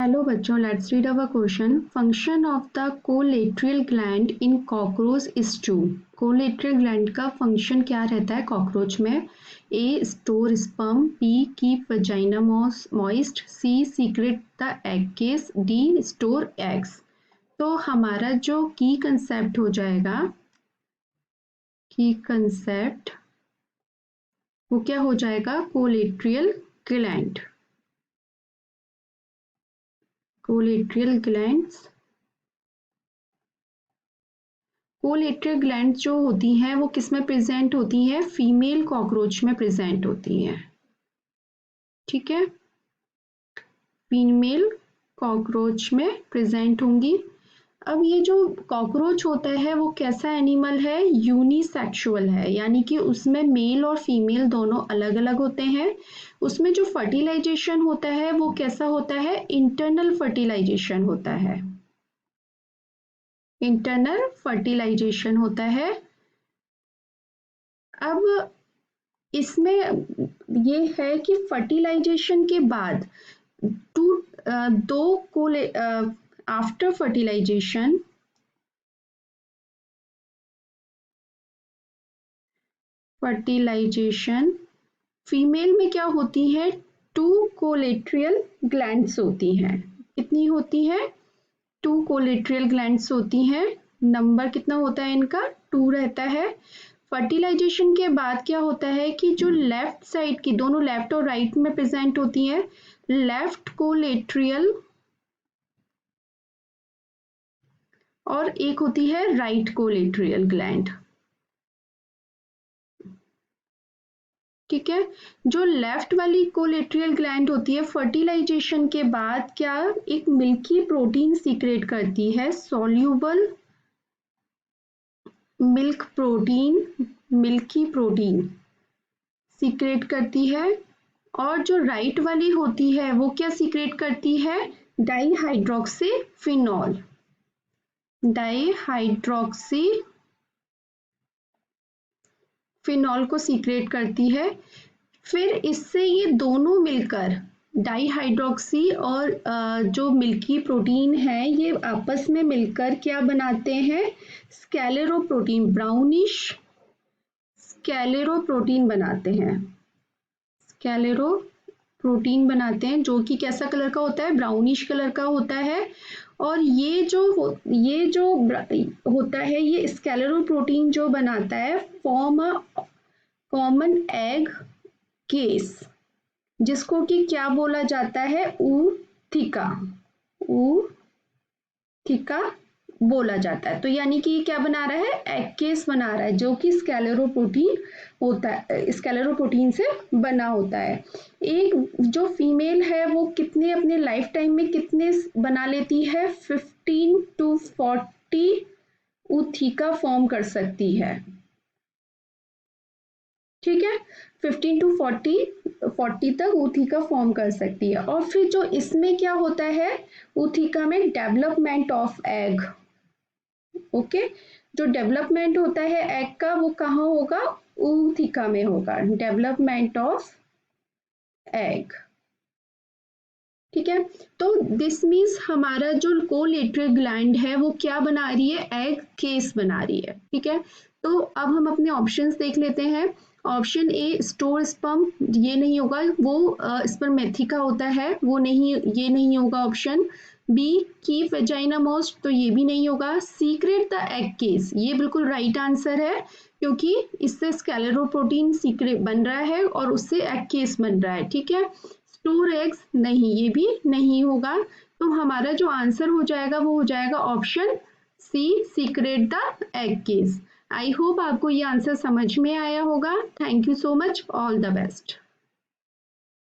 Hello बच्चों, let's read our question. Function of the collateral gland in cockroach is to. Collateral gland का function क्या रहता है cockroach में? A store sperm, B keep vagina moist, C secret the egg case, D store eggs. तो हमारा जो की concept हो जाएगा, की कंसेप्ट वो क्या हो जाएगा? Collateral gland. Collateral glands, collateral gland जो होती हैं वो किस में प्रेजेंट होती हैं? फीमेल कॉकरोच में प्रेजेंट होती हैं। ठीक है, फीमेल कॉकरोच में प्रेजेंट होंगी। अब ये जो कॉकरोच होता है वो कैसा एनिमल है? यूनिसेक्सुअल है, यानी कि उसमें मेल और फीमेल दोनों अलग अलग होते हैं। उसमें जो फर्टिलाइजेशन होता है वो कैसा होता है? इंटरनल फर्टिलाइजेशन होता है। इंटरनल फर्टिलाइजेशन होता है। अब इसमें ये है कि फर्टिलाइजेशन के बाद दो कोले आफ्टर फर्टिलाइजेशन फीमेल में क्या होती है? 2 कोलेट्रियल ग्लैंड्स होती हैं। कितनी होती है? 2 कोलेट्रियल ग्लैंड्स होती हैं। नंबर कितना होता है इनका? 2 रहता है। फर्टिलाइजेशन के बाद क्या होता है कि जो लेफ्ट साइड की, दोनों लेफ्ट और राइट में प्रेजेंट होती है, लेफ्ट कोलेट्रियल और एक होती है राइट कोलेट्रियल ग्लैंड। ठीक है, जो लेफ्ट वाली कोलेट्रियल ग्लैंड होती है फर्टिलाइजेशन के बाद क्या एक मिल्की प्रोटीन सीक्रेट करती है, soluble milk protein, milky protein secret करती है। और जो राइट वाली होती है वो क्या सीक्रेट करती है? डाईहाइड्रोक्सी फिनॉल, डाईहाइड्रोक्सी फिनॉल को सीक्रेट करती है। फिर इससे ये दोनों मिलकर डाईहाइड्रोक्सी और जो मिल्की प्रोटीन है ये आपस में मिलकर क्या बनाते हैं? स्केलेरोप्रोटीन, ब्राउनिश स्केलेरोप्रोटीन बनाते हैं। स्केलेरोप्रोटीन बनाते हैं जो कि कैसा कलर का होता है? ब्राउनिश कलर का होता है। और ये जो होता है, ये स्केलेरोप्रोटीन जो बनाता है form a common egg case, जिसको कि क्या बोला जाता है? ऊथिका, ऊथिका बोला जाता है। तो यानी कि ये क्या बना रहा है? एग केस बना रहा है जो कि स्केलेरोप्रोटीन होता है, स्केलेरोप्रोटीन से बना होता है। एक जो फीमेल है वो कितने अपने लाइफ टाइम में कितने बना लेती है? 15 to 40 ऊथिका फॉर्म कर सकती है। ठीक है, 15 to 40 तक ऊथिका फॉर्म कर सकती है। और फिर जो इसमें क्या होता है ऊथिका में? Development of egg. ओके, जो डेवलपमेंट होता है एग का वो कहाँ होगा? ऊथिका में होगा, डेवलपमेंट ऑफ एग। ठीक है, तो दिस मीन्स हमारा जो कोलेट्रल ग्लैंड है वो क्या बना रही है? एग केस बना रही है। ठीक है, तो अब हम अपने ऑप्शंस देख लेते हैं। ऑप्शन ए स्टोर स्पर्म, ये नहीं होगा, वो स्पर्मेथिका होता है, वो नहीं, ये नहीं होगा option. Be keep vagina most, तो ये भी नहीं होगा। सीक्रेट द एग केस, ये बिल्कुल राइट आंसर है क्योंकि इससे स्केलेरोप्रोटीन सीक्रेट बन रहा है और उससे एग केस बन रहा है। ठीक है, स्टोर एग्स नहीं, ये भी नहीं होगा। तो हमारा जो आंसर हो जाएगा वो हो जाएगा option C, secret the egg case. I hope आपको ये आंसर समझ में आया होगा। Thank you so much, all the best.